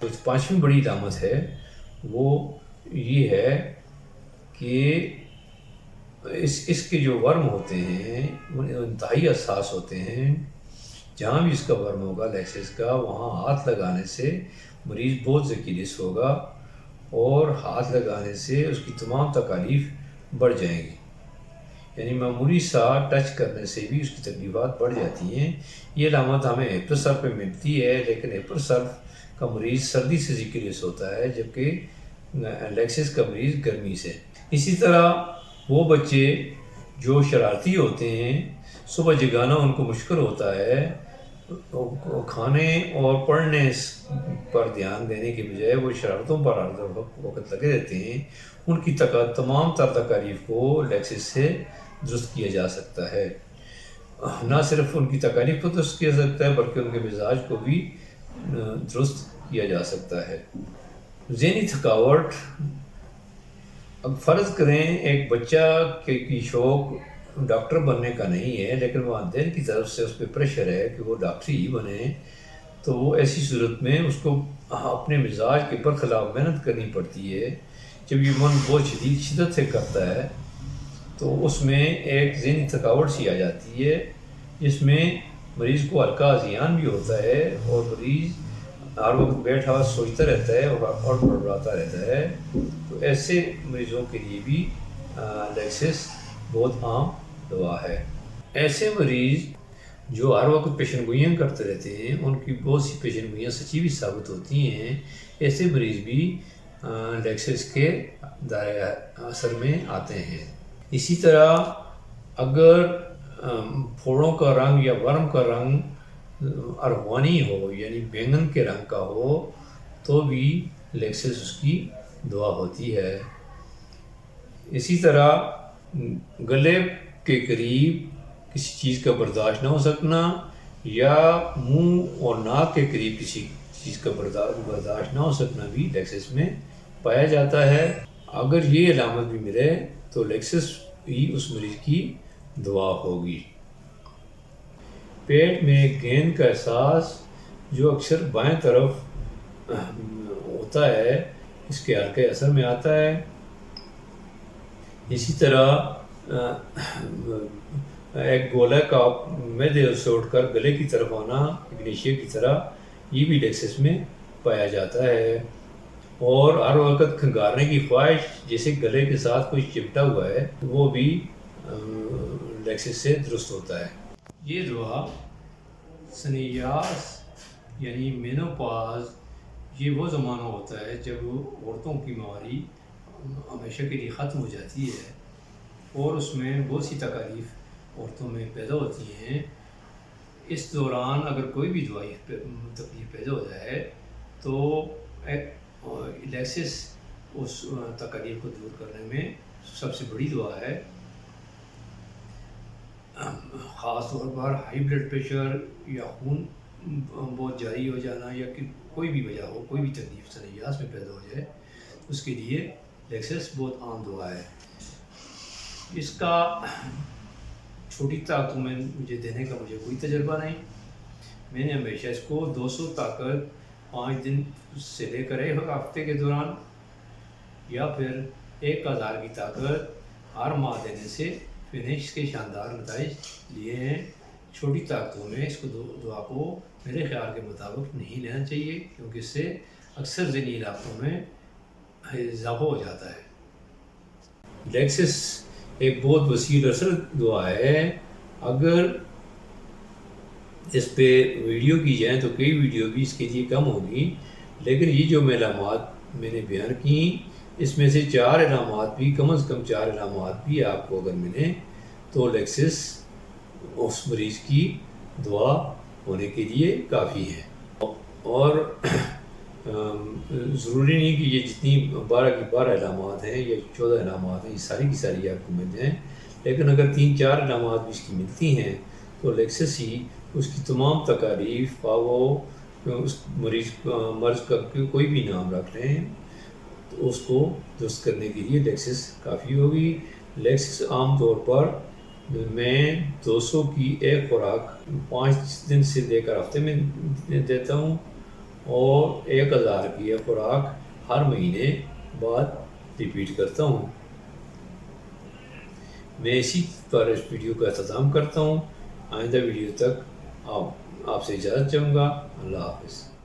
تو پانچویں بڑی علامت ہے وہ یہ ہے کہ اس کے جو ورم ہوتے ہیں وہ انتہائی حساس ہوتے ہیں. جہاں بھی اس کا ورم ہوگا لیکسس کا وہاں ہاتھ لگانے سے مریض بہت ذکیلس ہوگا اور ہاتھ لگانے سے اس کی تمام تکالیف بڑھ جائیں گی. یعنی معمولی سا ٹچ کرنے سے بھی اس کی تکلیفات بڑھ جاتی ہیں. یہ علامت ہمیں ہیپٹوسلف پہ ملتی ہے، لیکن ہیپٹوسلف کا مریض سردی سے ذکیلس ہوتا ہے جبکہ لیکسس کا مریض گرمی سے. اسی طرح وہ بچے جو شرارتی ہوتے ہیں صبح جگانا ان کو مشکل ہوتا ہے، کھانے اور پڑھنے پر دھیان دینے کے بجائے وہ شرارتوں پر ہر وقت لگے رہتے ہیں. ان کی تمام تر تکالیف کو لیکسس سے درست کیا جا سکتا ہے. نہ صرف ان کی تکالیف کو درست کیا سکتا ہے بلکہ ان کے مزاج کو بھی درست کیا جا سکتا ہے. ذہنی تھکاوٹ، اب فرض کریں ایک بچہ کی شوق ڈاکٹر بننے کا نہیں ہے لیکن والدین کی طرف سے اس پہ پریشر ہے کہ وہ ڈاکٹر ہی بنے، تو وہ ایسی صورت میں اس کو اپنے مزاج کے برخلاف محنت کرنی پڑتی ہے. جب یہ من بہت شدت سے کرتا ہے تو اس میں ایک ذہنی تھکاوٹ سی آ جاتی ہے جس میں مریض کو ہلکا ہذیان بھی ہوتا ہے اور مریض ہر وقت بیٹھا سوچتا رہتا ہے اور بڑبڑاتا رہتا ہے. تو ایسے مریضوں کے لیے بھی لیکسس بہت عام دوا ہے. ایسے مریض جو ہر وقت پیشن گوئیاں کرتے رہتے ہیں ان کی بہت سی پیشن گوئیاں سچی بھی ثابت ہوتی ہیں. ایسے مریض بھی لیکسس کے دائرۂ اثر میں آتے ہیں. اسی طرح اگر پھوڑوں کا رنگ یا ورم کا رنگ ارغوانی ہو یعنی بینگن کے رنگ کا ہو تو بھی لیکسس اس کی دوا ہوتی ہے. اسی طرح گلے کے قریب کسی چیز کا برداشت نہ ہو سکنا یا منہ اور ناک کے قریب کسی چیز کا برداشت نہ ہو سکنا بھی لیکسس میں پایا جاتا ہے. اگر یہ علامت بھی ملے تو لیکسس ہی اس مریض کی دوا ہوگی. پیٹ میں گیند کا احساس جو اکثر بائیں طرف ہوتا ہے اس کے حلقے اثر میں آتا ہے. اسی طرح ایک گولہ کا معدے سے اٹھ کر گلے کی طرف آنا اگنیشیا کی طرح یہ بھی لیکسس میں پایا جاتا ہے. اور ہر وقت کھنگارنے کی خواہش جیسے گلے کے ساتھ کچھ چپٹا ہوا ہے وہ بھی لیکسس سے درست ہوتا ہے. یہ دوا سنیاس یعنی مینوپاز یہ وہ زمانہ ہوتا ہے جب عورتوں کی مہواری ہمیشہ کے لیے ختم ہو جاتی ہے اور اس میں بہت سی تکالیف عورتوں میں پیدا ہوتی ہیں. اس دوران اگر کوئی بھی دوائی تکلیف پیدا ہو جائے تو لیکسس اس تکالیف کو دور کرنے میں سب سے بڑی دوا ہے. خاص طور پر ہائی بلڈ پریشر یا خون بہت جاری ہو جانا یا کہ کوئی بھی وجہ ہو کوئی بھی تکلیف سنیاس میں پیدا ہو جائے اس کے لیے لیکسس بہت عام دوا ہے. اس کا چھوٹی طاقتوں میں مجھے دینے کا کوئی تجربہ نہیں. میں نے ہمیشہ اس کو 200 طاقت 5 دن سے لے کر ایک ہفتے کے دوران یا پھر 1000 کی طاقت ہر ماہ دینے سے میں نے اس کے شاندار نتائج لیے ہیں. چھوٹی طاقتوں میں اس کو دوا کو میرے خیال کے مطابق نہیں لینا چاہیے کیونکہ اس سے اکثر ذہنی علاقوں میں اضافہ ہو جاتا ہے. لیکسس ایک بہت وسیع اثر دعا ہے. اگر اس پہ ویڈیو کی جائیں تو کئی ویڈیو بھی اس کے لیے کم ہوگی، لیکن یہ جو علامات میں نے بیان کی اس میں سے 4 علامات بھی کم از کم 4 علامات بھی آپ کو اگر ملیں تو لیکسس اس مریض کی دعا ہونے کے لیے کافی ہے. اور ضروری نہیں کہ یہ جتنی 12 کی 12 علامات ہیں یا 14 علامات ہیں یہ ساری کی ساری آپ کو مل جائیں، لیکن اگر 3-4 علامات بھی اس کی ملتی ہیں تو لیکسس ہی اس کی تمام تکالیف وہ اس مرض کا کوئی بھی نام رکھ لیں تو اس کو درست کرنے کے لیے لیکسس کافی ہوگی. لیکسس عام طور پر میں 200 کی ایک خوراک 5 دن سے لے کر ہفتے میں دیتا ہوں اور 1000 کی یہ خوراک ہر مہینے بعد ریپیٹ کرتا ہوں۔ میں اسی پر اس ویڈیو کا اختتام کرتا ہوں۔ آئندہ ویڈیو تک آپ سے اجازت چاہوں گا۔ اللہ حافظ۔